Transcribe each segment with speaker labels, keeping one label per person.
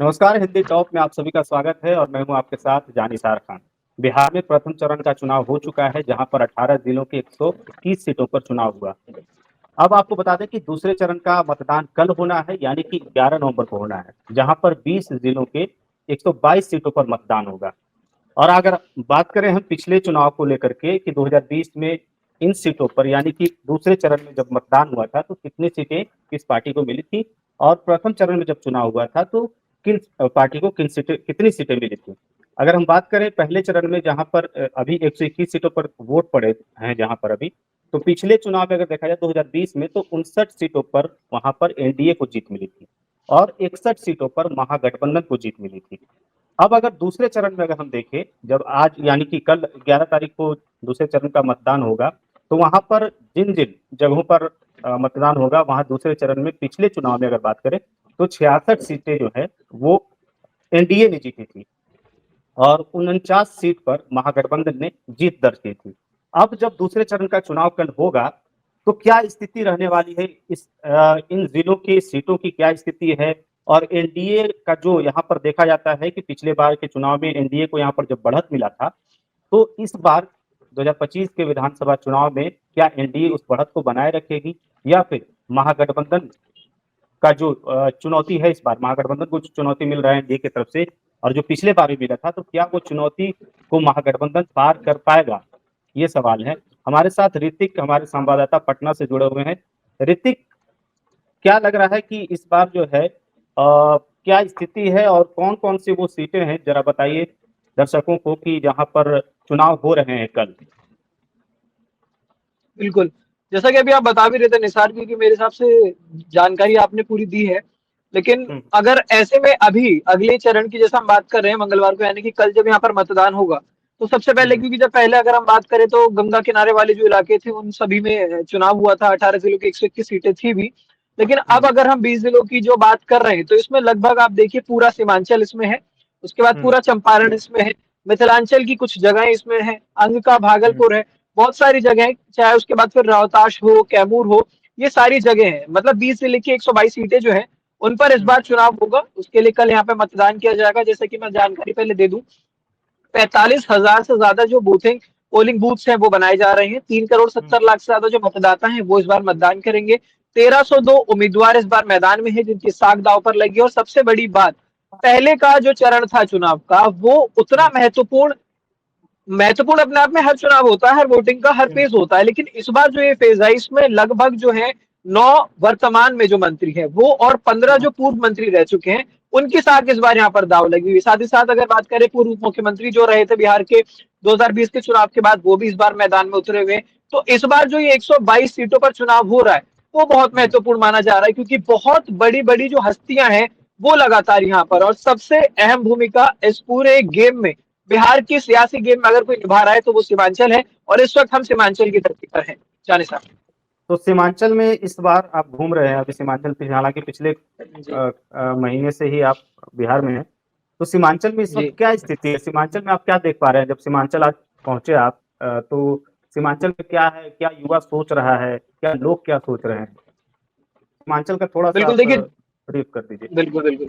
Speaker 1: नमस्कार। हिंदी टॉप में आप सभी का स्वागत है और मैं हूं आपके साथ जानिसार खान। बिहार में प्रथम चरण का चुनाव हो चुका है, जहां पर 18 जिलों की 121 सीटों पर चुनाव हुआ। अब आपको बता दें कि दूसरे चरण का मतदान कल होना है, यानी कि 11 नवंबर को होना है, जहां पर 20 जिलों के 122 सीटों पर मतदान होगा। और अगर बात करें हम पिछले चुनाव को लेकर के कि 2020 में इन सीटों पर, यानी कि दूसरे चरण में जब मतदान हुआ था तो कितनी सीटें किस पार्टी को मिली थी, और प्रथम चरण में जब चुनाव हुआ था तो किन पार्टी को कितनी सीटें मिली थी। अगर हम बात करें पहले चरण में, जहां पर अभी 121 सीटों पर वोट पड़े हैं, जहां पर अभी, तो पिछले चुनाव में अगर देखा जाए 2020 में, तो 59 सीटों पर वहां पर एनडीए को जीत मिली थी और 61 सीटों पर महागठबंधन को जीत मिली थी। अब अगर दूसरे चरण में अगर हम देखें, जब आज यानी कि कल 11 तारीख को दूसरे चरण का मतदान होगा, तो वहां पर जिन जिन जगहों पर मतदान होगा, वहां दूसरे चरण में पिछले चुनाव में अगर बात करें तो 66 सीटें जो है वो एनडीए ने जीती थी और 49 सीट पर महागठबंधन ने जीत दर्ज की थी। अब जब दूसरे चरण का चुनाव कल होगा, तो क्या स्थिति रहने वाली है, इन जिलों की सीटों की क्या स्थिति है, और एनडीए का जो यहाँ पर देखा जाता है कि पिछले बार के चुनाव में एनडीए को यहाँ पर जब बढ़त मिला था, तो इस बार 2025 के विधानसभा चुनाव में क्या एनडीए उस बढ़त को बनाए रखेगी, या फिर महागठबंधन का जो चुनौती है, इस बार महागठबंधन को चुनौती मिल रहा है एनडीए की तरफ से, और जो पिछले बार भी मिला था, तो क्या वो चुनौती को महागठबंधन पार कर पाएगा, ये सवाल है। हमारे साथ ऋतिक, हमारे संवाददाता पटना से जुड़े हुए हैं। ऋतिक, क्या लग रहा है कि इस बार जो है क्या स्थिति है और कौन कौन सी वो सीटें हैं, जरा बताइए दर्शकों को कि जहां पर चुनाव हो रहे हैं कल।
Speaker 2: बिल्कुल। जैसा कि अभी आप बता भी रहे थे निसार, क्योंकि मेरे हिसाब से जानकारी आपने पूरी दी है। लेकिन
Speaker 1: हम्म,
Speaker 2: अगर ऐसे में अभी अगले चरण की जैसा हम बात कर रहे हैं मंगलवार को, यानी कि कल जब यहाँ पर मतदान होगा, तो सबसे पहले,
Speaker 1: हम्म,
Speaker 2: क्योंकि जब पहले अगर हम बात करें तो गंगा किनारे वाले जो इलाके थे उन सभी में चुनाव हुआ था, 18 जिलों की 121 सीटें थी भी। लेकिन अब
Speaker 1: हम्म,
Speaker 2: अगर हम 20 जिलों की जो बात कर रहे हैं तो इसमें लगभग आप देखिए पूरा सीमांचल इसमें है, उसके बाद
Speaker 1: हम्म,
Speaker 2: पूरा चंपारण इसमें है, मिथिलांचल की कुछ जगह इसमें है, अंग का
Speaker 1: हम्म,
Speaker 2: भागलपुर है, बहुत सारी जगह है, चाहे उसके बाद फिर रोहतास हो, कैमूर हो, ये सारी जगह है। मतलब 20 जिले की 122 सीटें जो है उन पर इस
Speaker 1: हम्म,
Speaker 2: बार चुनाव होगा। उसके लिए कल यहाँ पे मतदान किया जाएगा। जैसे कि मैं जानकारी पहले दे दूं, 45,000 से ज्यादा जो बूथिंग पोलिंग बूथ्स हैं वो बनाए जा रहे हैं। 3,70,00,000 से ज्यादा जो मतदाता हैं वो इस बार मतदान करेंगे। 1,302 उम्मीदवार इस बार मैदान में है जिनकी साख दांव पर लगी। और सबसे बड़ी बात, पहले का जो चरण था चुनाव का वो उतना
Speaker 1: हम्म,
Speaker 2: महत्वपूर्ण महत्वपूर्ण अपने आप में हर चुनाव होता है, हर वोटिंग का हर
Speaker 1: हम्म,
Speaker 2: फेज होता है, लेकिन इस बार जो ये फेज है इसमें लगभग जो है 9 वर्तमान में जो मंत्री है वो और 15
Speaker 1: हम्म,
Speaker 2: जो पूर्व मंत्री रह चुके हैं उनकी साख इस बार यहाँ पर दाव लगी हुई। साथ ही साथ अगर बात करें पूर्व मुख्यमंत्री जो रहे थे बिहार के 2020 के चुनाव के बाद, वो भी इस बार मैदान में उतरे हुए। तो इस बार जो ये 122 सीटों पर चुनाव हो रहा है वो बहुत
Speaker 1: हम्म।
Speaker 2: महत्वपूर्ण माना जा रहा है, क्योंकि बहुत बड़ी बड़ी जो हस्तियां हैं वो लगातार यहाँ पर, और सबसे अहम भूमिका इस पूरे गेम में, बिहार की सियासी गेम में अगर कोई निभा रहा है तो वो सीमांचल है। और इस वक्त हम सीमांचल की धरती पर हैं, जाने साहब।
Speaker 1: तो सीमांचल में इस बार आप घूम रहे हैं, अभी सीमांचल पे, हालांकि पिछले
Speaker 2: जी।
Speaker 1: महीने से ही आप बिहार में हैं, तो सीमांचल में इस वक्त
Speaker 2: जी।
Speaker 1: क्या स्थिति है, सीमांचल में आप क्या देख पा रहे हैं जब सीमांचल आज पहुंचे आप, तो सीमांचल में क्या है, क्या युवा सोच रहा है, क्या लोग क्या सोच रहे हैं, सीमांचल का थोड़ा सा
Speaker 2: बिल्कुल
Speaker 1: आप
Speaker 2: देखिए।
Speaker 1: ब्रीफ कर दीजिए।
Speaker 2: बिल्कुल बिल्कुल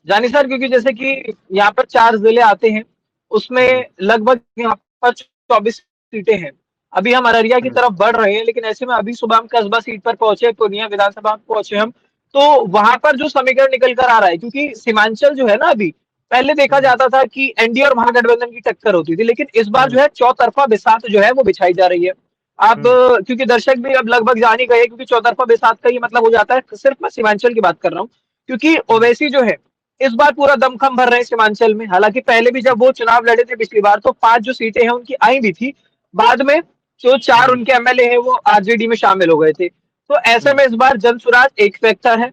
Speaker 2: जानी सर, क्योंकि जैसे कि यहाँ पर 4 जिले आते हैं, उसमें
Speaker 1: हम्म,
Speaker 2: लगभग यहाँ पर 24 सीटें हैं। अभी हम अररिया की
Speaker 1: हम्म,
Speaker 2: तरफ बढ़ रहे हैं, लेकिन ऐसे में अभी सुबह हम कसबा सीट पर पहुंचे, पूर्णिया विधानसभा में पहुंचे हम। तो वहां पर जो समीकरण निकल कर आ रहा है, क्योंकि सीमांचल जो है ना, अभी पहले देखा
Speaker 1: हम्म,
Speaker 2: जाता था कि एनडीए और महागठबंधन की टक्कर होती थी, लेकिन इस बार
Speaker 1: हम्म,
Speaker 2: जो है चौतरफा बिसात जो है वो बिछाई जा रही है। अब
Speaker 1: हम्म,
Speaker 2: क्योंकि दर्शक भी अब लगभग जान ही गए, क्योंकि चौतरफा बिसात का ये मतलब हो जाता है, सिर्फ मैं सीमांचल की बात कर रहा हूँ, क्योंकि
Speaker 1: हम्म,
Speaker 2: ओवैसी जो है इस बार पूरा दमखम भर रहे हैं सीमांचल में। हालांकि पहले भी जब वो चुनाव लड़े थे पिछली बार, तो 5 जो सीटें हैं उनकी आई भी थी, बाद में जो 4
Speaker 1: हम्म,
Speaker 2: उनके एमएलए हैं वो आरजेडी में शामिल हो गए थे। तो ऐसे
Speaker 1: हम्म,
Speaker 2: में इस बार जनसुराज एक फैक्टर है,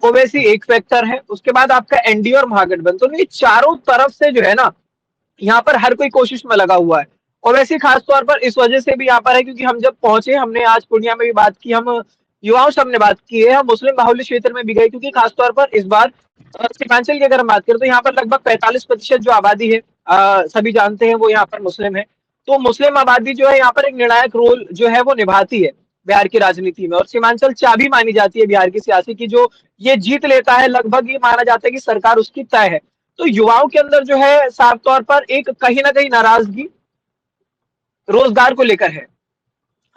Speaker 2: ओवैसी एक फैक्टर है, उसके बाद आपका एनडीए और महागठबंधन, तो ये चारों तरफ से जो है ना, यहाँ पर हर कोई कोशिश में लगा हुआ है। और वैसे खासतौर पर इस वजह से भी यहाँ पर है, क्योंकि हम जब पहुंचे, हमने आज पूर्णिया में भी बात की, हम युवाओं से हमने बात की है, हम मुस्लिम बाहुल्य क्षेत्र में भी गए, क्योंकि खासतौर पर इस बार सीमांचल की अगर हम बात करें तो यहाँ पर लगभग 45% जो आबादी है, सभी जानते हैं वो यहाँ पर मुस्लिम है। तो मुस्लिम आबादी जो है यहाँ पर एक निर्णायक रोल जो है वो निभाती है। बिहार की राजनीति में, और सीमांचल चाबी मानी जाती है बिहार की सियासी की। जो ये जीत लेता है, लगभग ये माना जाता है कि सरकार उसकी तय है। तो युवाओं के अंदर जो है साफ तौर पर एक कहीं ना कहीं नाराजगी रोजगार को लेकर है।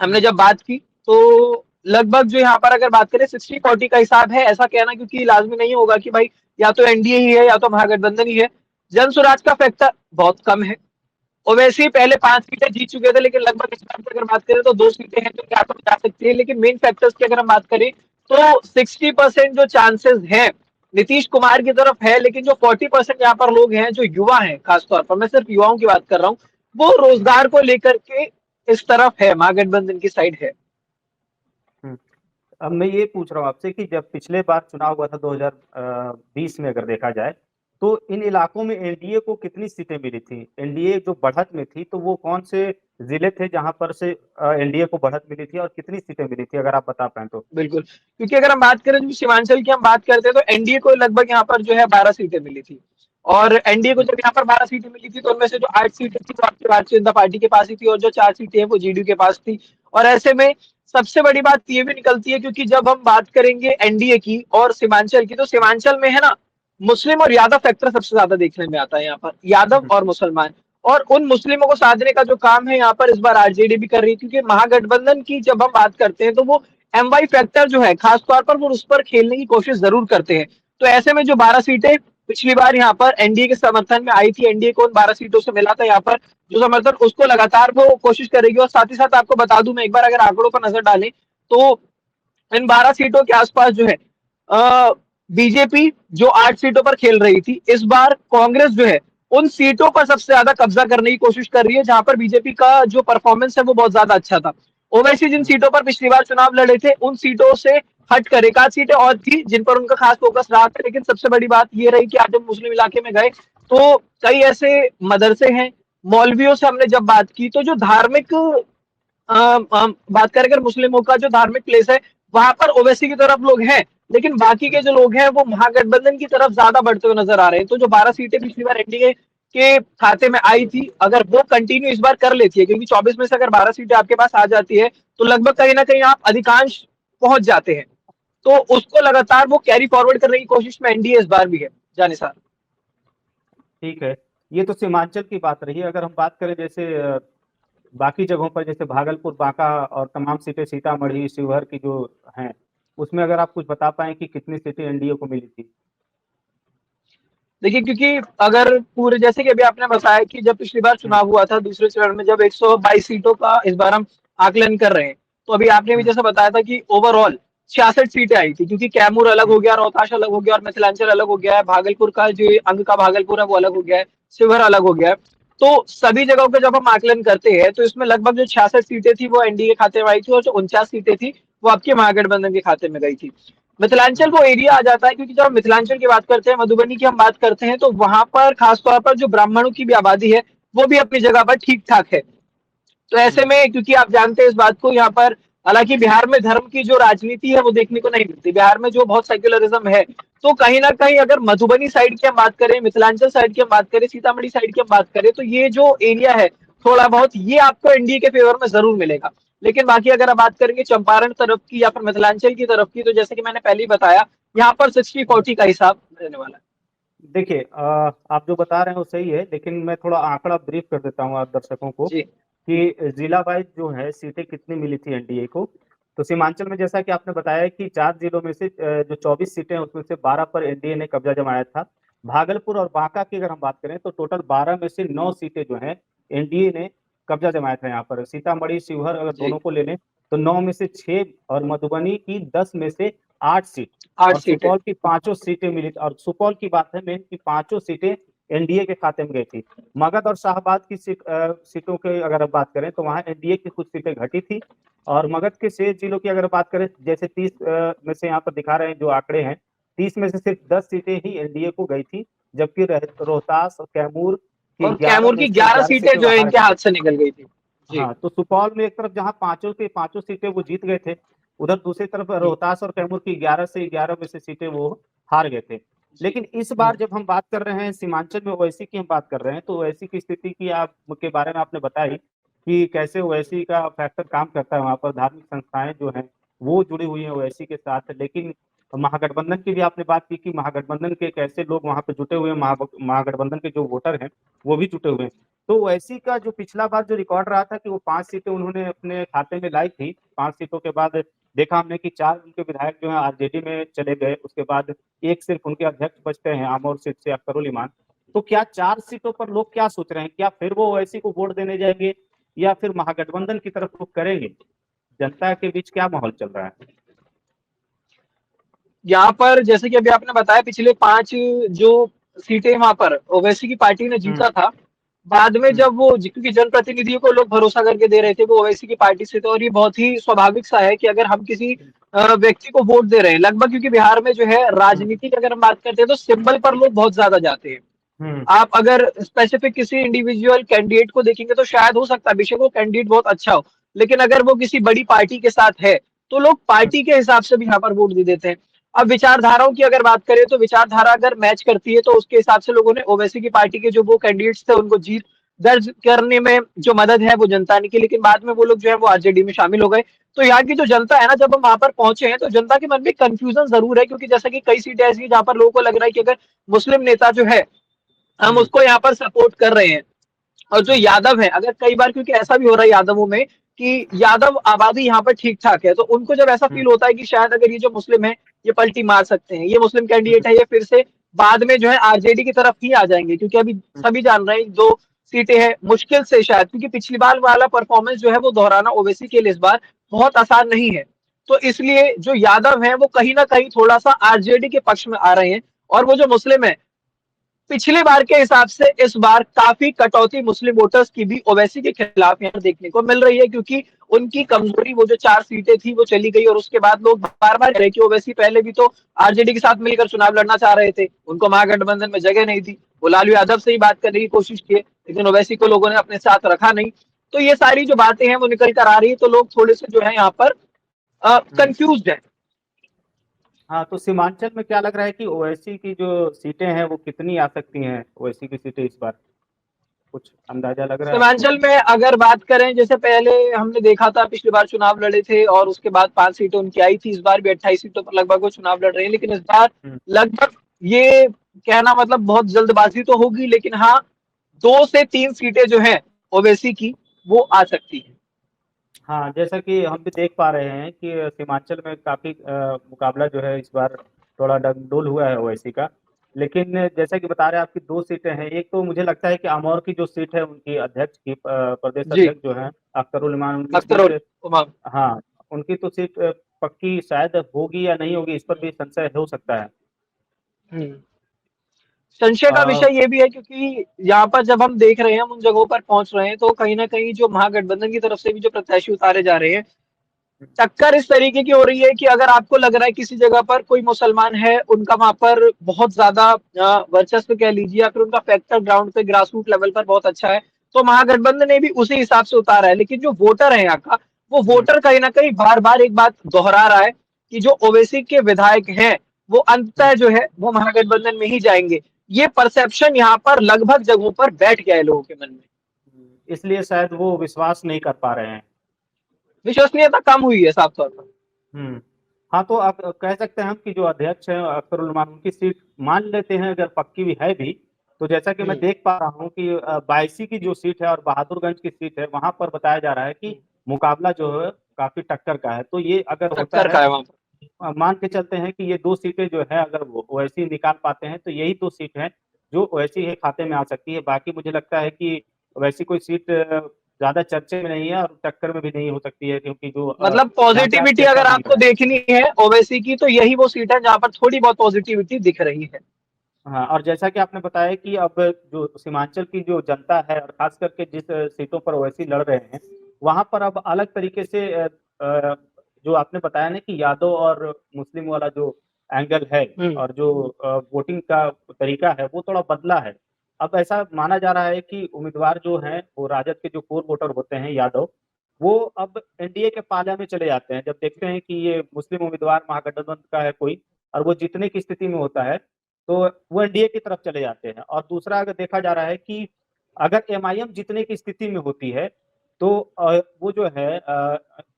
Speaker 2: हमने जब बात की तो लगभग जो यहाँ पर अगर बात करें 60-40 का हिसाब है, ऐसा कहना क्योंकि लाजमी नहीं होगा कि भाई या तो एनडीए ही है या तो महागठबंधन ही है। जन स्वराज का फैक्टर बहुत कम है। ओवैसी पहले 5 सीटें जीत चुके थे, लेकिन लगभग इस बार की अगर बात करें तो 2 सीटें हैं जो क्या तो जा सकती है। लेकिन मेन फैक्टर्स की अगर हम बात करें तो 60% जो चांसेस हैं नीतीश कुमार की तरफ है, लेकिन जो 40% यहाँ पर लोग हैं जो युवा हैं, खासतौर पर मैं सिर्फ युवाओं की बात कर रहा हूँ, वो रोजगार को लेकर के इस तरफ है, महागठबंधन की साइड है।
Speaker 1: हम्म। अब मैं ये पूछ रहा हूँ आपसे कि जब पिछले बार चुनाव हुआ था 2020 में, अगर देखा जाए तो इन इलाकों में एनडीए को कितनी सीटें मिली थी? एनडीए जो बढ़त में थी तो वो कौन से जिले थे जहां पर से एनडीए को बढ़त मिली थी, और कितनी सीटें मिली थी, अगर आप बता पाए तो?
Speaker 2: बिल्कुल, क्योंकि अगर हम बात करें जो सीमांचल की हम बात करते हैं तो एनडीए को लगभग यहाँ पर जो है 12 सीटें मिली थी। और एनडीए को जब यहाँ पर 12 सीटें मिली थी तो उनमें से जो 8 सीटें थी वो आपकी भारतीय जनता पार्टी के पास ही थी, और जो 4 सीटें हैं वो जेडीयू के पास थी। और ऐसे में सबसे बड़ी बात ये भी निकलती है, क्योंकि जब हम बात करेंगे एनडीए की और सीमांचल की, तो सीमांचल में है ना मुस्लिम और यादव फैक्टर सबसे ज्यादा देखने में आता है। यहाँ पर यादव और मुसलमान, और उन मुस्लिमों को साधने का जो काम है यहाँ पर इस बार आरजेडी भी कर रही है। क्योंकि महागठबंधन की जब हम बात करते हैं तो वो एमवाई फैक्टर जो है खासतौर पर वो उस पर खेलने की कोशिश जरूर करते हैं। तो ऐसे में जो 12 सीटें पिछली बार यहाँ पर एनडीए के समर्थन में आई थी, एनडीए को उन 12 सीटों से मिला था, यहाँ पर जो समर्थन उसको लगातार वो कोशिश करेगी। और साथ ही साथ आपको बता दूं, मैं एक बार अगर आंकड़ों पर नजर डालें तो इन 12 सीटों के आसपास जो है बीजेपी जो 8 सीटों पर खेल रही थी, इस बार कांग्रेस जो है उन सीटों पर सबसे ज्यादा कब्जा करने की कोशिश कर रही है, जहां पर बीजेपी का जो परफॉर्मेंस है वो बहुत ज्यादा अच्छा था। ओवैसी जिन सीटों पर पिछली बार चुनाव लड़े थे उन सीटों से हट कर एक आध सीटें और थी जिन पर उनका खास फोकस रहा था। लेकिन सबसे बड़ी बात ये रही कि आज जब मुस्लिम इलाके में गए तो कई ऐसे मदरसे हैं, मौलवियों से हमने जब बात की तो जो धार्मिक बात करें अगर मुस्लिमों का जो धार्मिक प्लेस है वहां पर ओवैसी की तरफ लोग हैं, लेकिन बाकी के जो लोग हैं वो महागठबंधन की तरफ ज्यादा बढ़ते हुए नजर आ रहे हैं। तो जो 12 सीटें पिछली बार एनडीए के खाते में आई थी, अगर वो कंटिन्यू इस बार कर लेती है, क्योंकि 24 में से अगर 12 सीटें आपके पास आ जाती है तो लगभग कहीं ना कहीं आप अधिकांश पहुंच जाते हैं। तो उसको लगातार वो कैरी फॉरवर्ड करने की कोशिश में एनडीए इस बार भी है जानिसार।
Speaker 1: ठीक है, ये तो सीमांचल की बात रही। अगर हम बात करें जैसे बाकी जगहों पर, जैसे भागलपुर, बांका और तमाम सीटें सीतामढ़ी, शिवहर की जो हैं, उसमें अगर आप कुछ बता पाएं कि कितनी सीटें एनडीए को मिली थी?
Speaker 2: देखिए, क्योंकि अगर पूरे जैसे कि अभी आपने बताया कि जब पिछली बार
Speaker 1: हम्म,
Speaker 2: चुनाव हुआ था दूसरे चरण में जब 122 सीटों का इस बार हम आकलन कर रहे हैं, तो अभी आपने भी
Speaker 1: हम्म,
Speaker 2: जैसा बताया था कि ओवरऑल 66 सीटें आई थी, क्योंकि कैमूर अलग हो गया, रोहतास अलग हो गया और मिथिलांचल अलग हो गया है, भागलपुर का जो अंग का भागलपुर है वो अलग हो गया है, शिवहर अलग हो गया है। तो सभी जगहों पे जब हम आकलन करते हैं तो इसमें लगभग जो 66 सीटें थी वो एनडीए के खाते में आई थी, और जो 49 सीटें थी वो आपके महागठबंधन के खाते में गई थी। मिथिलांचल
Speaker 1: हम्म,
Speaker 2: वो एरिया आ जाता है, क्योंकि जब हम मिथिलांचल की बात करते हैं, मधुबनी की हम बात करते हैं, तो वहां पर खासतौर पर जो ब्राह्मणों की भी आबादी है वो भी अपनी जगह पर ठीक ठाक है। तो ऐसे
Speaker 1: हम्म,
Speaker 2: में क्योंकि आप जानते हैं इस बात को, यहाँ पर हालांकि बिहार में धर्म की जो राजनीति है वो देखने को नहीं मिलती, बिहार में जो बहुत सेक्युलरिज्म है। तो कहीं ना कहीं अगर मधुबनी साइड की हम बात करें, मिथिलांचल साइड की हम बात करें, सीतामढ़ी साइड की हम बात करें, तो ये जो एरिया है थोड़ा बहुत ये आपको एनडीए के फेवर में जरूर मिलेगा। लेकिन बाकी अगर आप बात करेंगे चंपारण तरफ की या फिर मिथिलांचल की तरफ की, तो जैसे कि मैंने पहले ही बताया, यहाँ पर 60-40 का हिसाब रहने वाला है।
Speaker 1: देखिए, आप जो बता रहे हैं वो सही है, लेकिन मैं थोड़ा आंकड़ा ब्रीफ कर देता हूँ आप दर्शकों को
Speaker 2: जी
Speaker 1: कि जिला वाइज जो है सीटें कितनी मिली थी एनडीए को। तो सीमांचल में जैसा कि आपने बताया कि 4 जिलों में से जो 24 सीटें हैं उसमें से 12 पर एनडीए ने कब्जा जमाया था। भागलपुर और बांका की अगर हम बात करें तो टोटल 12 में से 9 सीटें जो हैं एनडीए ने कब्जा जमाया था यहाँ पर। सीतामढ़ी, शिवहर अगर
Speaker 2: जी,
Speaker 1: दोनों को ले लें तो 9 में से 6, और मधुबनी की 10 में से 8 सीट,
Speaker 2: 8
Speaker 1: और
Speaker 2: सीटें।
Speaker 1: सुपौल की पांचों सीटें मिली। और सुपौल की बात है मेन, की पांचों सीटें एनडीए के खाते में गई थी। मगध और शाहबाद की सीटों की अगर आप बात करें तो वहां एनडीए की कुछ सीटें घटी थी। और मगध के शेष जिलों की अगर बात करें, जैसे 30 में से यहाँ पर दिखा रहे हैं जो आंकड़े हैं, 30 में से सिर्फ 10 सीटें ही एनडीए को गई थी, जबकि रोहतास और कैमूर की
Speaker 2: और
Speaker 1: 11
Speaker 2: कैमूर
Speaker 1: में
Speaker 2: की
Speaker 1: से
Speaker 2: 11
Speaker 1: 11
Speaker 2: सीटें
Speaker 1: सीटें
Speaker 2: जो
Speaker 1: वो
Speaker 2: है
Speaker 1: हार
Speaker 2: इनके
Speaker 1: गए
Speaker 2: हाथ
Speaker 1: थे।
Speaker 2: से निकल गई थी। जी
Speaker 1: हाँ, तो सुपौल में एक तरफ जहाँ पांचों के पांचों सीटें वो जीत गए थे, उधर दूसरी तरफ
Speaker 2: हम्म,
Speaker 1: रोहतास और कैमूर की 11 से 11 में से सीटें वो हार गए थे।
Speaker 2: जी
Speaker 1: लेकिन इस बार जब हम बात कर रहे हैं सीमांचल में ओवैसी की हम बात कर रहे हैं, तो ओवैसी की स्थिति की आपके बारे में आपने बताई कि कैसे ओवैसी का फैक्टर काम करता है वहाँ पर, धार्मिक संस्थाएं जो हैं वो जुड़ी हुई हैं ओवैसी के साथ। लेकिन महागठबंधन की भी आपने बात की कि महागठबंधन के कैसे लोग वहाँ पे जुटे हुए हैं, महागठबंधन के जो वोटर हैं वो भी जुटे हुए हैं। तो ओवैसी का जो पिछला बार जो रिकॉर्ड रहा था कि वो 5 सीटें उन्होंने अपने खाते में लाई थी, 5 सीटों के बाद देखा हमने कि 4 उनके विधायक जो है आरजेडी में चले गए, उसके बाद एक सिर्फ उनके अध्यक्ष बचते हैं आमोर सीट से अख्तरुल इमान। तो क्या 4 सीटों पर लोग क्या सोच रहे हैं, क्या फिर वो ओवैसी को वोट देने जाएंगे या फिर महागठबंधन की तरफ रुख करेंगे? जनता के बीच क्या माहौल चल रहा है?
Speaker 2: यहाँ पर जैसे कि अभी आपने बताया पिछले 5 जो सीटें वहां पर ओवैसी की पार्टी ने
Speaker 1: हम्म।
Speaker 2: जीता था, बाद में
Speaker 1: हम्म।
Speaker 2: जब वो क्योंकि जनप्रतिनिधियों को लोग भरोसा करके दे रहे थे वो ओवैसी की पार्टी से थे, और ये बहुत ही स्वाभाविक सा है कि अगर हम किसी व्यक्ति को वोट दे रहे हैं लगभग, क्योंकि बिहार में जो है
Speaker 1: हम्म।
Speaker 2: राजनीति की अगर हम बात करते हैं तो सिंबल पर लोग बहुत ज्यादा जाते हैं।
Speaker 1: हम्म।
Speaker 2: आप अगर स्पेसिफिक किसी इंडिविजुअल कैंडिडेट को देखेंगे तो शायद हो सकता है बेशक वो कैंडिडेट बहुत अच्छा हो, लेकिन अगर वो किसी बड़ी पार्टी के साथ है तो लोग पार्टी के हिसाब से भी यहाँ पर वोट दे देते हैं। अब विचारधाराओं की अगर बात करें तो विचारधारा अगर मैच करती है तो उसके हिसाब से लोगों ने ओवैसी की पार्टी के जो वो कैंडिडेट्स थे उनको जीत दर्ज करने में जो मदद है वो जनता ने की, लेकिन बाद में वो लोग जो है वो आरजेडी में शामिल हो गए। तो यहाँ की जो जनता है ना, जब हम वहां पर पहुंचे हैं तो जनता के मन में कंफ्यूजन जरूर है, क्योंकि जैसा कि कई सीटें ऐसी हैं जहां पर लोगों को लग रहा है कि अगर मुस्लिम नेता जो है हम
Speaker 1: हम्म।
Speaker 2: उसको यहाँ पर सपोर्ट कर रहे हैं, और जो यादव है अगर कई बार, क्योंकि ऐसा भी हो रहा है यादवों में कि यादव आबादी यहाँ पर ठीक ठाक है, तो उनको जब ऐसा
Speaker 1: हम्म।
Speaker 2: फील होता है कि शायद अगर ये जो मुस्लिम है ये पलटी मार सकते हैं, ये मुस्लिम
Speaker 1: हम्म।
Speaker 2: कैंडिडेट है, ये फिर से बाद में जो है आरजेडी की तरफ ही आ जाएंगे, क्योंकि अभी सभी जान रहे हैं 2 सीटें हैं मुश्किल से शायद, क्योंकि पिछली बार वाला परफॉर्मेंस जो है वो दोहराना ओवैसी के लिए इस बार बहुत आसान नहीं है। तो इसलिए जो यादव है वो कहीं ना कहीं थोड़ा सा आरजेडी के पक्ष में आ रहे हैं, और वो जो मुस्लिम है पिछली बार के हिसाब से इस बार काफी कटौती मुस्लिम वोटर्स की भी ओवैसी के खिलाफ यहाँ देखने को मिल रही है, क्योंकि उनकी कमजोरी वो जो 4 सीटें थी वो चली गई, और उसके बाद लोग बार बार कह रहे कि ओवैसी पहले भी तो आरजेडी के साथ मिलकर चुनाव लड़ना चाह रहे थे, उनको महागठबंधन में जगह नहीं थी, वो लालू यादव से ही बात करने की कोशिश किए लेकिन ओवैसी को लोगों ने अपने साथ रखा नहीं। तो ये सारी जो बातें हैं वो निकल कर आ रही है, तो लोग थोड़े से जो है यहाँ पर
Speaker 1: हम्म।
Speaker 2: कंफ्यूज है।
Speaker 1: हाँ, तो सीमांचल में क्या लग रहा है कि ओवैसी की जो सीटें हैं वो कितनी आ सकती हैं, ओवैसी की सीटें इस बार कुछ अंदाजा लग रहा है आपको?
Speaker 2: सीमांचल में अगर बात करें, जैसे पहले हमने देखा था पिछली बार चुनाव लड़े थे और उसके बाद 5 सीटें उनकी आई थी, इस बार भी 28 सीटों पर लगभग वो चुनाव लड़ रहे हैं, लेकिन इस बार
Speaker 1: हम्म।
Speaker 2: लगभग ये कहना मतलब बहुत जल्दबाजी तो होगी, लेकिन हाँ 2 से 3 सीटें जो है ओवैसी की वो आ सकती है।
Speaker 1: हाँ, जैसा कि हम भी देख पा रहे हैं कि सीमांचल में काफी मुकाबला जो है इस बार थोड़ा डगडोल हुआ है ओवैसी का। लेकिन जैसा कि बता रहे हैं आपकी 2 सीटें हैं, एक तो मुझे लगता है कि अमौर की जो सीट है उनकी अध्यक्ष की, प्रदेश
Speaker 2: जी,
Speaker 1: अध्यक्ष जो है अख्तरुल इमान, उनकी
Speaker 2: अख्तर
Speaker 1: सीट।
Speaker 2: उमर।
Speaker 1: हाँ, उनकी तो सीट पक्की शायद होगी या नहीं होगी, इस पर भी संशय हो सकता है।
Speaker 2: हम्म। संशय का
Speaker 1: अ,
Speaker 2: विषय ये भी है क्योंकि यहाँ पर जब हम देख रहे हैं, हम उन जगहों पर पहुंच रहे हैं, तो कहीं ना कहीं जो महागठबंधन की तरफ से भी जो प्रत्याशी उतारे जा रहे हैं, टक्कर इस तरीके की हो रही है कि अगर आपको लग रहा है किसी जगह पर कोई मुसलमान है, उनका वहां पर बहुत ज्यादा वर्चस्व कह लीजिए, या फिर उनका फैक्टर ग्राउंड पे ग्रास रूट लेवल पर बहुत अच्छा है, तो महागठबंधन ने भी उसी हिसाब से उतारा है। लेकिन जो वोटर है यहाँ का, वो वोटर कहीं ना कहीं बार बार एक बात दोहरा रहा है कि जो ओवैसी के विधायक हैं वो अंततः जो है वो महागठबंधन में ही जाएंगे। ये परसेप्शन यहाँ पर लगभग जगहों पर बैठ गया है लोगों के मन में।
Speaker 1: इसलिए शायद वो विश्वास नहीं कर पा रहे हैं।
Speaker 2: विश्वसनीयता कम हुई है साफ तौर पर।
Speaker 1: हम्म। हाँ, तो आप कह सकते हैं हम कि जो अध्यक्ष हैं अख्तरुल उमान, उनकी सीट मान लेते हैं अगर पक्की भी है भी, तो जैसा कि मैं
Speaker 2: हम्म।
Speaker 1: देख पा रहा हूँ कि बायसी की जो सीट है और बहादुरगंज की सीट है वहां पर बताया जा रहा है कि मुकाबला जो है काफी टक्कर का है। तो ये अगर होता
Speaker 2: टक्कर
Speaker 1: है,
Speaker 2: का है वहां पर।
Speaker 1: मान के चलते हैं कि ये 2 सीटें जो है अगर वो ओवैसी निकाल पाते हैं तो यही 2 सीट हैं जो ओवैसी के खाते में आ सकती है। बाकी मुझे लगता है कि वैसी कोई सीट ज्यादा चर्चे में नहीं है और टक्कर में भी नहीं हो सकती है, क्योंकि जो
Speaker 2: मतलब
Speaker 1: ढांचा
Speaker 2: पॉजिटिविटी
Speaker 1: कैसा
Speaker 2: अगर
Speaker 1: बन
Speaker 2: आपको
Speaker 1: रहा है।
Speaker 2: देखनी है ओवैसी की, तो यही वो सीट है जहां पर थोड़ी बहुत पॉजिटिविटी दिख रही है।
Speaker 1: हाँ, और जैसा कि आपने बताया कि अब जो सीमांचल की जो जनता है और खास करके जिस सीटों पर ओवैसी लड़ रहे हैं वहां पर अब अलग तरीके से जो आपने बताया ना कि यादव और मुस्लिम वाला जो एंगल है
Speaker 2: हम्म।
Speaker 1: और जो वोटिंग का तरीका है वो थोड़ा बदला है। अब ऐसा माना जा रहा है कि उम्मीदवार जो हैं वो राजद के जो कोर वोटर होते हैं यादव, वो अब एनडीए के पाला में चले जाते हैं जब देखते हैं कि ये मुस्लिम उम्मीदवार महागठबंधन का है कोई और वो जीतने की स्थिति में होता है, तो वो एनडीए की तरफ चले जाते हैं। और दूसरा अगर देखा जा रहा है कि अगर एमआईएम जीतने की स्थिति में होती है तो वो जो है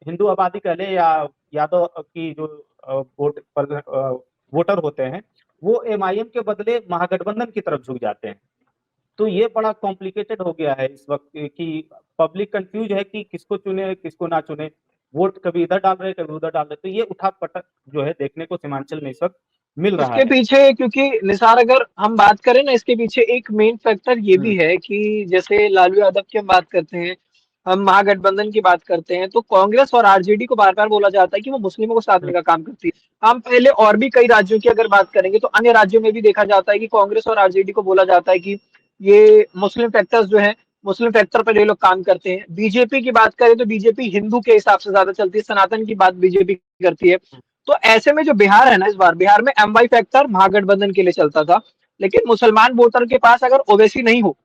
Speaker 1: हिंदू आबादी कह ले या यादव की जो वोटर होते हैं, वो एमआईएम के बदले महागठबंधन की तरफ झुक जाते हैं। तो ये बड़ा कॉम्प्लिकेटेड हो गया है इस वक्त कि पब्लिक कंफ्यूज है कि किसको चुने किसको ना चुने। वोट कभी इधर डाल रहे कभी उधर डाल रहे, तो ये उठा पटक जो है देखने को सीमांचल में इस वक्त मिल रहा
Speaker 2: इसके
Speaker 1: है।
Speaker 2: पीछे, क्योंकि निसार अगर हम बात करें ना, इसके पीछे एक मेन फैक्टर ये
Speaker 1: हम्म।
Speaker 2: भी है कि जैसे लालू यादव की हम बात करते हैं, हम महागठबंधन की बात करते हैं, तो कांग्रेस और आरजेडी को बार बार बोला जाता है कि वो मुस्लिमों को साधने
Speaker 1: हम्म।
Speaker 2: का काम करती है। हम पहले और भी कई राज्यों की अगर बात करेंगे तो अन्य राज्यों में भी देखा जाता है कि कांग्रेस और आरजेडी को बोला जाता है कि ये मुस्लिम फैक्टर्स जो है, मुस्लिम फैक्टर पर ये लोग काम करते हैं। बीजेपी की बात करें तो बीजेपी हिंदू के हिसाब से ज्यादा चलती है, सनातन की बात बीजेपी करती है। तो ऐसे में जो बिहार है ना, इस बार बिहार में एम वाई फैक्टर महागठबंधन के लिए चलता था, लेकिन मुसलमान वोटर के पास अगर ओवैसी नहीं हो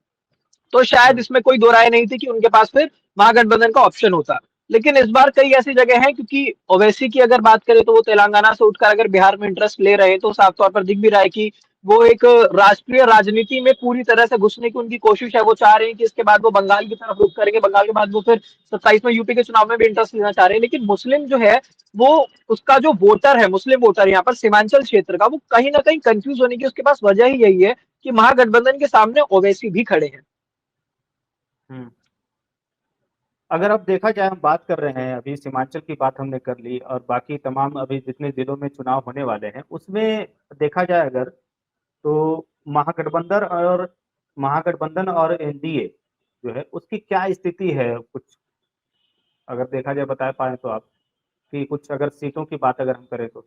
Speaker 2: तो शायद
Speaker 1: हम्म।
Speaker 2: इसमें कोई दो राय नहीं थी कि उनके पास फिर महागठबंधन का ऑप्शन होता। लेकिन इस बार कई ऐसी जगह हैं, क्योंकि ओवैसी की अगर बात करें तो वो तेलंगाना से उठकर अगर बिहार में इंटरेस्ट ले रहे हैं, तो साफ तौर पर दिख भी रहा है कि वो एक राष्ट्रीय राजनीति में पूरी तरह से घुसने की उनकी कोशिश है। वो चाह रहे हैं कि इसके बाद वो बंगाल की तरफ रुख करेंगे, बंगाल के बाद वो फिर 27 में यूपी के चुनाव में भी इंटरेस्ट लेना चाह रहे हैं। लेकिन मुस्लिम जो है, वो उसका जो वोटर है, मुस्लिम वोटर यहाँ पर सीमांचल क्षेत्र का, वो कहीं ना कहीं कंफ्यूज होने की उसके पास वजह ही यही है कि महागठबंधन के सामने ओवैसी भी खड़े हैं।
Speaker 1: हम्म। अगर अब देखा जाए, हम बात कर रहे हैं अभी सीमांचल की बात हमने कर ली और बाकी तमाम अभी जितने जिलों में चुनाव होने वाले हैं उसमें देखा जाए अगर, तो महागठबंधन और एनडीए जो है उसकी क्या स्थिति है, कुछ अगर देखा जाए बता पाए तो आप, कि कुछ अगर सीटों की बात अगर हम करें तो।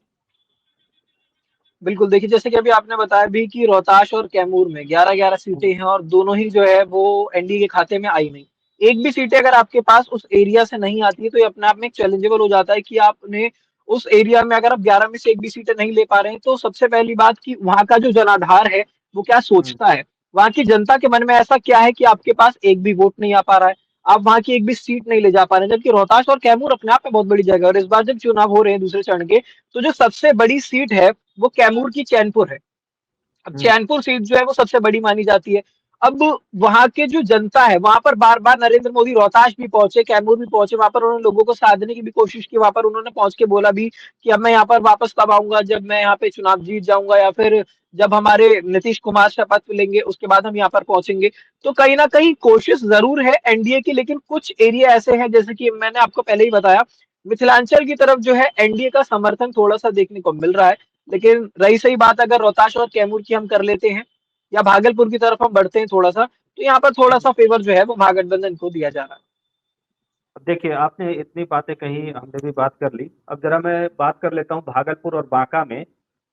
Speaker 2: बिल्कुल, देखिए जैसे कि अभी आपने बताया भी कि रोहतास और कैमूर में 11-11 सीटें हैं और दोनों ही जो है वो एनडीए के खाते में आई नहीं। एक भी सीटें अगर आपके पास उस एरिया से नहीं आती है तो ये अपने आप में एक चैलेंजेबल हो जाता है कि आपने उस एरिया में अगर आप 11 में से एक भी सीटें नहीं ले पा रहे हैं, तो सबसे पहली बात कि वहाँ का जो जनाधार है वो क्या
Speaker 1: हम्म।
Speaker 2: सोचता है। वहाँ की जनता के मन में ऐसा क्या है कि आपके पास एक भी वोट नहीं आ पा रहा है, आप वहाँ की एक भी सीट नहीं ले जा पा रहे हैं। जबकि रोहतास और कैमूर अपने आप में बहुत बड़ी जगह है, और इस बार जब चुनाव हो रहे हैं दूसरे चरण के, तो जो सबसे बड़ी सीट है वो कैमूर की चैनपुर है। अब
Speaker 1: हम्म।
Speaker 2: चैनपुर सीट जो है वो सबसे बड़ी मानी जाती है। अब वहां के जो जनता है, वहां पर बार बार नरेंद्र मोदी रोहतास भी पहुंचे, कैमूर भी पहुंचे, वहां पर उन्होंने लोगों को साधने की भी कोशिश की। वहां पर उन्होंने पहुंच के बोला भी कि अब मैं यहाँ पर वापस तब आऊंगा जब मैं यहाँ पे चुनाव जीत जाऊंगा, या फिर जब हमारे नीतीश कुमार शपथ लेंगे उसके बाद हम यहाँ पर पहुंचेंगे। तो कहीं ना कहीं कोशिश जरूर है एनडीए की, लेकिन कुछ एरिया ऐसे हैं जैसे कि मैंने आपको पहले ही बताया, मिथिलांचल की तरफ जो है एनडीए का समर्थन थोड़ा सा देखने को मिल रहा है। लेकिन रही सही बात अगर रोहतास और कैमूर की हम कर लेते हैं, या भागलपुर की तरफ हम बढ़ते हैं थोड़ा सा, तो यहाँ पर थोड़ा सा फेवर जो है वो महागठबंधन को दिया जा रहा है।
Speaker 1: अब देखिए, आपने इतनी बातें कही, हमने भी बात कर ली। अब जरा मैं बात कर लेता हूँ भागलपुर और बांका में।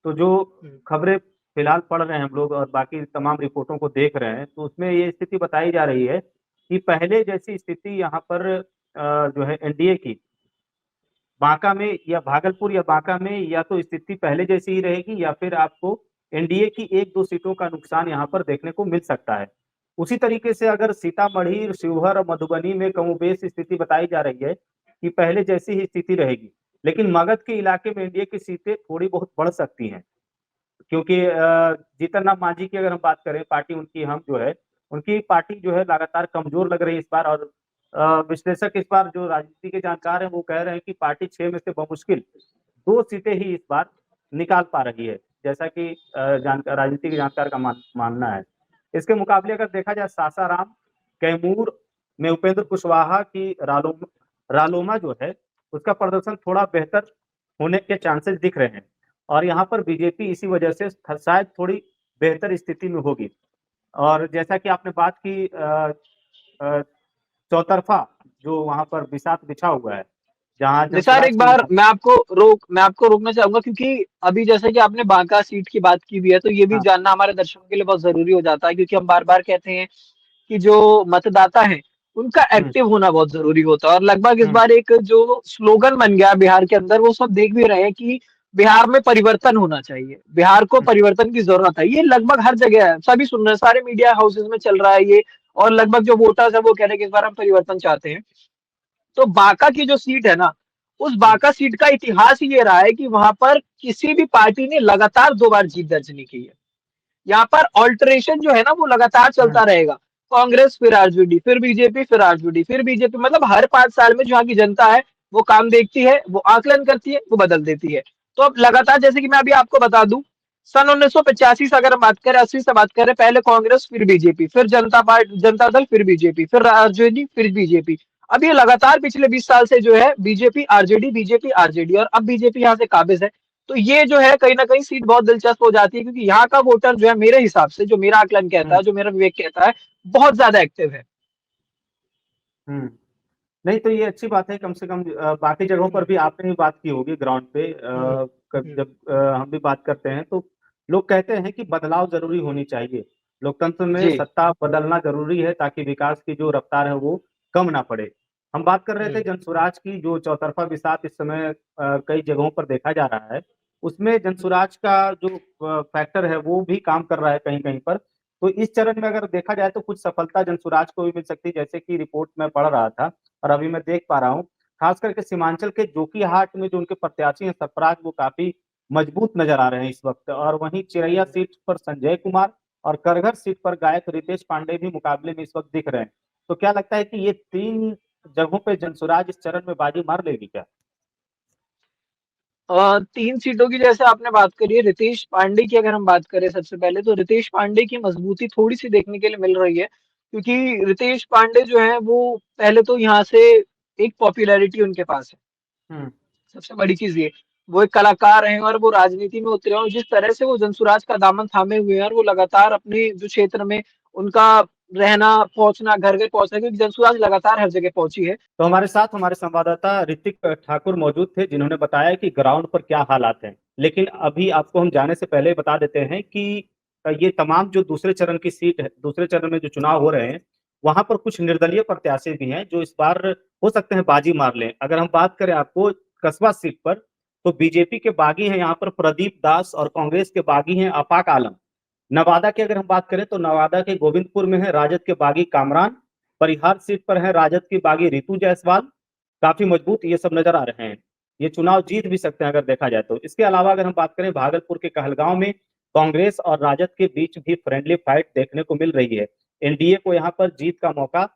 Speaker 1: तो जो
Speaker 2: हम्म।
Speaker 1: खबरें फिलहाल पढ़ रहे हैं हम लोग और बाकी तमाम रिपोर्टों को देख रहे हैं, तो उसमें ये स्थिति बताई जा रही है कि पहले जैसी स्थिति यहाँ पर जो है एनडीए की बांका में या भागलपुर या बांका में, या तो स्थिति पहले जैसी ही रहेगी या फिर आपको एनडीए की एक दो सीटों का नुकसान यहाँ पर देखने को मिल सकता है। उसी तरीके से अगर सीतामढ़ी, शिवहर और मधुबनी में कमोबेश स्थिति बताई जा रही है कि पहले जैसी ही स्थिति रहेगी, लेकिन मगध के इलाके में एनडीए की सीटें थोड़ी बहुत बढ़ सकती हैं, क्योंकि जीतन राम मांझी की अगर हम बात करें, पार्टी उनकी हम जो है, उनकी पार्टी जो है लगातार कमजोर लग रही है इस बार। और विश्लेषक इस बार जो राजनीति के जानकार हैं वो कह रहे हैं कि पार्टी 6 में से बमुश्किल 2 सीटें ही इस बार निकाल पा रही है, जैसा कि राजनीति के जानकार का मानना है। इसके मुकाबले अगर देखा जाए सासाराम, कैमूर में उपेंद्र कुशवाहा की रालोमा जो है उसका प्रदर्शन थोड़ा बेहतर होने के चांसेस दिख रहे हैं, और यहाँ पर बीजेपी इसी वजह से शायद थोड़ी बेहतर स्थिति में होगी। और जैसा कि आपने बात की अ, चौतरफा जो वहां पर बिसात बिछा हुआ है, जहां
Speaker 2: निसार,
Speaker 1: जनसुराज
Speaker 2: एक
Speaker 1: की
Speaker 2: बार मैं आपको रोकना चाहूंगा, क्योंकि अभी जैसे कि आपने बांका सीट की बात की भी है, तो ये भी
Speaker 1: हाँ।
Speaker 2: जानना हमारे दर्शकों के लिए बहुत जरूरी हो जाता है, क्योंकि हम बार बार कहते हैं कि जो मतदाता है उनका
Speaker 1: हम्म।
Speaker 2: एक्टिव होना बहुत जरूरी होता है। और लगभग इस
Speaker 1: हम्म।
Speaker 2: बार एक जो स्लोगन बन गया बिहार के अंदर, वो सब देख भी रहे हैं कि बिहार में परिवर्तन होना चाहिए, बिहार को
Speaker 1: हम्म।
Speaker 2: परिवर्तन की जरूरत है। ये लगभग हर जगह है, सभी सुन रहे हैं, सारे मीडिया हाउसेज में चल रहा है ये। और लगभग जो वोटर्स है वो कह रहे हैं कि इस बार हम परिवर्तन चाहते हैं। तो बांका की जो सीट है ना, उस
Speaker 1: हम्म।
Speaker 2: बांका सीट का इतिहास ही ये रहा है कि वहां पर किसी भी पार्टी ने लगातार 2 बार जीत दर्ज नहीं की है। यहाँ पर ऑल्टरेशन जो है ना वो लगातार
Speaker 1: हम्म।
Speaker 2: चलता रहेगा। कांग्रेस, फिर आरजेडी, फिर बीजेपी, फिर आरजेडी, फिर बीजेपी। मतलब हर 5 साल में जो यहाँ की जनता है वो काम देखती है, वो आकलन करती है, वो बदल देती है। तो अब लगातार, जैसे कि मैं अभी आपको बता दूं, सन 1985 से अगर हम बात करें, 80 से बात करें, पहले कांग्रेस, फिर बीजेपी, फिर जनता दल, फिर बीजेपी, फिर आरजेडी, फिर बीजेपी। अब ये लगातार पिछले 20 साल से जो है बीजेपी आरजेडी, बीजेपी आरजेडी, और अब बीजेपी यहाँ से काबिज है। तो ये जो है कहीं ना कहीं सीट बहुत दिलचस्प हो जाती है, क्योंकि यहाँ का वोटर जो है, मेरे हिसाब से, जो मेरा आकलन कहता
Speaker 1: हम्म
Speaker 2: है, जो मेरा विवेक कहता है, बहुत ज्यादा एक्टिव है।
Speaker 1: हम्म नहीं तो ये अच्छी बात है, कम से कम बाकी जगहों पर भी आपने भी बात की होगी ग्राउंड पे,
Speaker 2: हम्म, हम्म,
Speaker 1: जब हम भी बात करते हैं तो लोग कहते हैं कि बदलाव जरूरी होनी चाहिए, लोकतंत्र में
Speaker 2: जी।
Speaker 1: सत्ता बदलना जरूरी है ताकि विकास की जो रफ्तार है वो कम ना पड़े। हम बात कर रहे थे
Speaker 2: हम्म,
Speaker 1: जनसुराज की, जो चौतरफा बिसात इस समय कई जगहों पर देखा जा रहा है, उसमें जनसुराज का जो फैक्टर है वो भी काम कर रहा है कहीं कहीं पर। तो इस चरण में अगर देखा जाए तो कुछ सफलता जनसुराज को भी मिल सकती है, जैसे कि रिपोर्ट में पढ़ रहा था और अभी मैं देख पा रहा हूँ, खास करके सीमांचल के जोकीहाट में जो उनके प्रत्याशी हैं सरफराज, वो काफी मजबूत नजर आ रहे हैं इस वक्त। और वहीं चिरैया सीट पर संजय कुमार और करघर सीट पर गायक रितेश पांडे भी मुकाबले में इस वक्त दिख रहे हैं। तो क्या लगता है कि ये तीन जगहों पे जनसुराज इस चरण में बाजी मार लेगी क्या?
Speaker 2: 3 सीटों की जैसे आपने बात करी है, रितेश पांडे की अगर हम बात करें, सबसे पहले तो रितेश पांडे की मजबूती थोड़ी सी देखने के लिए मिल रही है, क्योंकि रितेश पांडे जो है वो पहले तो यहाँ से एक पॉपुलैरिटी उनके पास है।
Speaker 1: हम्म
Speaker 2: सबसे बड़ी चीज ये, वो एक कलाकार हैं और वो राजनीति में उतरे हैं, और जिस तरह से वो जनसुराज का दामन थामे हुए हैं, और वो लगातार अपने जो क्षेत्र में उनका रहना, पहुंचना, घर घर पहुंचना, क्योंकि जनसुराज लगातार हर जगह पहुंची है।
Speaker 1: तो हमारे साथ हमारे संवाददाता ऋतिक ठाकुर मौजूद थे, जिन्होंने बताया कि ग्राउंड पर क्या हालात हैं। लेकिन अभी आपको हम जाने से पहले बता देते हैं कि ये तमाम जो दूसरे चरण की सीट है, दूसरे चरण में जो चुनाव हो रहे हैं, वहां पर कुछ निर्दलीय प्रत्याशी भी हैं जो इस बार हो सकते हैं बाजी मार लें। अगर हम बात करें आपको कसबा सीट पर, तो बीजेपी के बागी हैं यहाँ पर प्रदीप दास और कांग्रेस के बागी हैं आफाक आलम। नवादा की अगर हम बात करें तो नवादा के गोविंदपुर में है राजद के बागी कामरान। परिहार सीट पर है राजद की बागी रितु जायसवाल। काफी मजबूत ये सब नजर आ रहे हैं, ये चुनाव जीत भी सकते हैं अगर देखा जाए तो। इसके अलावा अगर हम बात करें भागलपुर के कहलगांव में, कांग्रेस और राजद के बीच भी फ्रेंडली फाइट देखने को मिल रही है। एनडीए को यहाँ पर जीत का मौका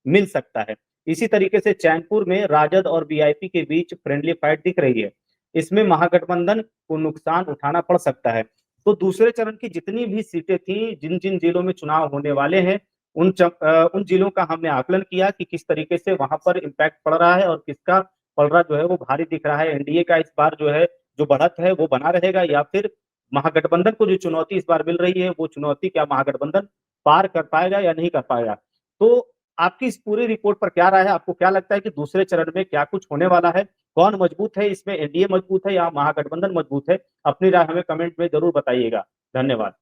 Speaker 1: मिल सकता है। इसी तरीके से चैनपुर में राजद और वीआईपी के बीच फ्रेंडली फाइट दिख रही है, इसमें महागठबंधन को नुकसान उठाना पड़ सकता है। तो दूसरे चरण की जितनी भी सीटें थी, जिन जिन जिलों में चुनाव होने वाले हैं, उन जिलों का हमने आकलन किया कि किस तरीके से वहां पर इम्पैक्ट पड़ रहा है और किसका पलड़ा जो है वो भारी दिख रहा है। एनडीए का इस बार जो है जो बढ़त है वो बना रहेगा, या फिर महागठबंधन को जो चुनौती इस बार मिल रही है वो चुनौती क्या महागठबंधन पार कर पाएगा या नहीं कर पाएगा। तो आपकी इस पूरी रिपोर्ट पर क्या राय है? आपको क्या लगता है कि दूसरे चरण में क्या कुछ होने वाला है? कौन मजबूत है इसमें, एनडीए मजबूत है या महागठबंधन मजबूत है? अपनी राय हमें कमेंट में जरूर बताइएगा। धन्यवाद।